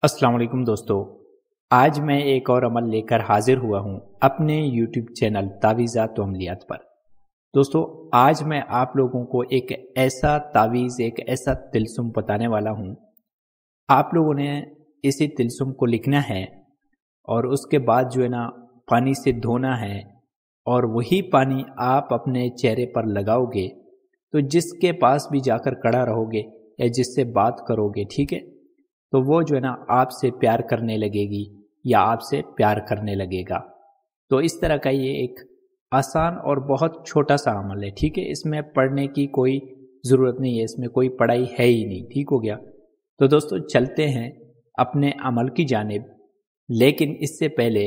अस्सलाम वालेकुम दोस्तों। आज मैं एक और अमल लेकर हाजिर हुआ हूं अपने YouTube चैनल तावीज़ात व अमलियात पर। दोस्तों, आज मैं आप लोगों को एक ऐसा तावीज़, एक ऐसा तिल्सुम बताने वाला हूं। आप लोगों ने इसी तिल्सुम को लिखना है और उसके बाद जो है ना पानी से धोना है, और वही पानी आप अपने चेहरे पर लगाओगे तो जिसके पास भी जाकर खड़ा रहोगे या जिससे बात करोगे, ठीक है, तो वो जो है ना आपसे प्यार करने लगेगी या आपसे प्यार करने लगेगा। तो इस तरह का ये एक आसान और बहुत छोटा सा अमल है, ठीक है। इसमें पढ़ने की कोई ज़रूरत नहीं है, इसमें कोई पढ़ाई है ही नहीं, ठीक हो गया। तो दोस्तों चलते हैं अपने अमल की जानिब। लेकिन इससे पहले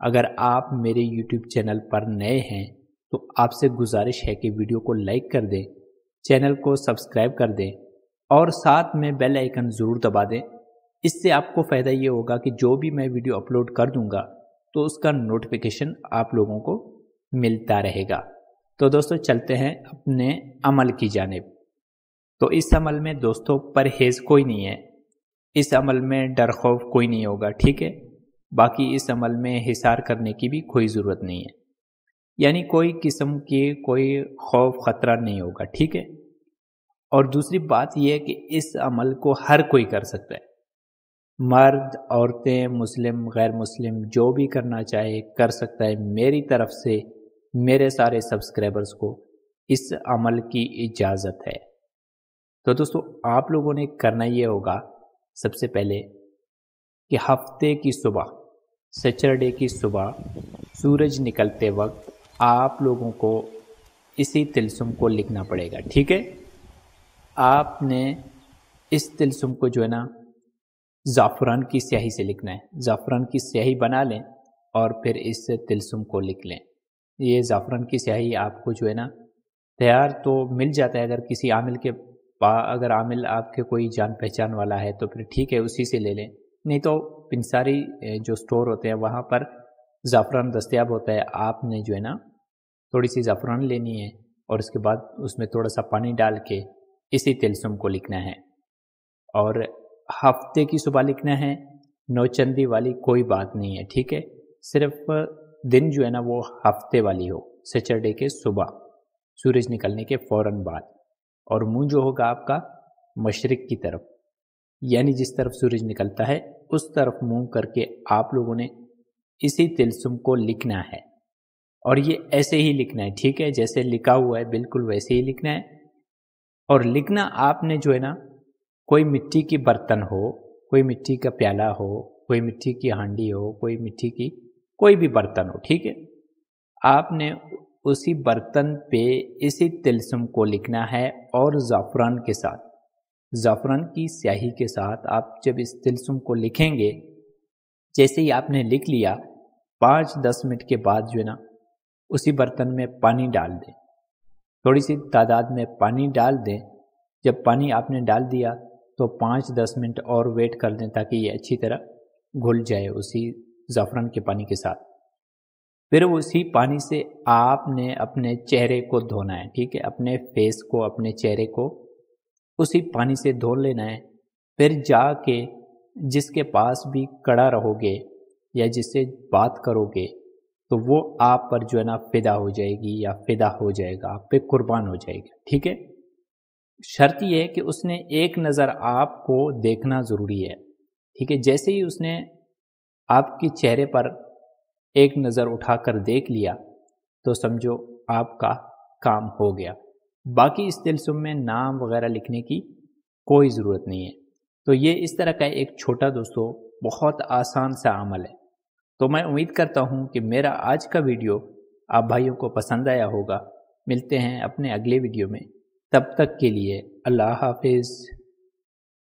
अगर आप मेरे YouTube चैनल पर नए हैं तो आपसे गुजारिश है कि वीडियो को लाइक कर दें, चैनल को सब्सक्राइब कर दें और साथ में बेल आइकन ज़रूर दबा दें। इससे आपको फ़ायदा ये होगा कि जो भी मैं वीडियो अपलोड कर दूंगा तो उसका नोटिफिकेशन आप लोगों को मिलता रहेगा। तो दोस्तों चलते हैं अपने अमल की जानिब। तो इस अमल में दोस्तों परहेज़ कोई नहीं है, इस अमल में डर खौफ कोई नहीं होगा, ठीक है। बाकी इस अमल में हिसार करने की भी कोई ज़रूरत नहीं है, यानी कोई किस्म की कोई खौफ ख़तरा नहीं होगा, ठीक है। और दूसरी बात यह है कि इस अमल को हर कोई कर सकता है, मर्द, औरतें, मुस्लिम, गैर मुस्लिम, जो भी करना चाहे कर सकता है। मेरी तरफ से मेरे सारे सब्सक्राइबर्स को इस अमल की इजाज़त है। तो दोस्तों आप लोगों ने करना ये होगा, सबसे पहले कि हफ्ते की सुबह, सैटरडे की सुबह सूरज निकलते वक्त आप लोगों को इसी तिल्सुम को लिखना पड़ेगा, ठीक है। आपने इस तिल्सुम को जो है ना ज़ाफ़रान की स्याही से लिखना है। ज़ाफ़रान की स्याही बना लें और फिर इस तिल्सुम को लिख लें। ये ज़ाफ़रान की स्याही आपको जो है ना तैयार तो मिल जाता है, अगर किसी आमिल के अगर आमिल आपके कोई जान पहचान वाला है तो फिर ठीक है, उसी से ले लें। नहीं तो पिंसारी जो स्टोर होते हैं वहाँ पर ज़ाफ़रान दस्तयाब होता है। आपने जो है ना थोड़ी सी ज़ाफ़रान लेनी है और उसके बाद उसमें थोड़ा सा पानी डाल के इसी तिल्सुम को लिखना है। और हफ्ते की सुबह लिखना है, नौचंदी वाली कोई बात नहीं है, ठीक है। सिर्फ दिन जो है ना वो हफ्ते वाली हो, सैटरडे के सुबह सूरज निकलने के फ़ौरन बाद, और मुंह जो होगा आपका मशरिक की तरफ, यानी जिस तरफ सूरज निकलता है उस तरफ मुंह करके आप लोगों ने इसी तिल्सुम को लिखना है। और ये ऐसे ही लिखना है, ठीक है, जैसे लिखा हुआ है बिल्कुल वैसे ही लिखना है। और लिखना आपने जो है ना कोई मिट्टी की बर्तन हो, कोई मिट्टी का प्याला हो, कोई मिट्टी की हांडी हो, कोई मिट्टी की कोई भी बर्तन हो, ठीक है। आपने उसी बर्तन पे इसी तिल्सुम को लिखना है और ज़ाफ़रान के साथ, ज़ाफ़रान की स्याही के साथ आप जब इस तिल्सुम को लिखेंगे, जैसे ही आपने लिख लिया 5-10 मिनट के बाद जो है ना उसी बर्तन में पानी डाल दें, थोड़ी सी तादाद में पानी डाल दें। जब पानी आपने डाल दिया तो 5-10 मिनट और वेट कर दें ताकि ये अच्छी तरह घुल जाए उसी ज़ाफ़रान के पानी के साथ। फिर उसी पानी से आपने अपने चेहरे को धोना है, ठीक है। अपने फेस को, अपने चेहरे को उसी पानी से धो लेना है। फिर जाके जिसके पास भी खड़ा रहोगे या जिससे बात करोगे तो वो आप पर जो है ना फ़िदा हो जाएगी या फ़िदा हो जाएगा, आप पे कुर्बान हो जाएगा, ठीक है। शर्त ये है कि उसने एक नज़र आपको देखना ज़रूरी है, ठीक है। जैसे ही उसने आपके चेहरे पर एक नज़र उठाकर देख लिया तो समझो आपका काम हो गया। बाकी इस तिल्सुम में नाम वगैरह लिखने की कोई ज़रूरत नहीं है। तो ये इस तरह का एक छोटा दोस्तों बहुत आसान सा अमल है। तो मैं उम्मीद करता हूँ कि मेरा आज का वीडियो आप भाइयों को पसंद आया होगा। मिलते हैं अपने अगले वीडियो में, तब तक के लिए अल्लाह हाफिज़।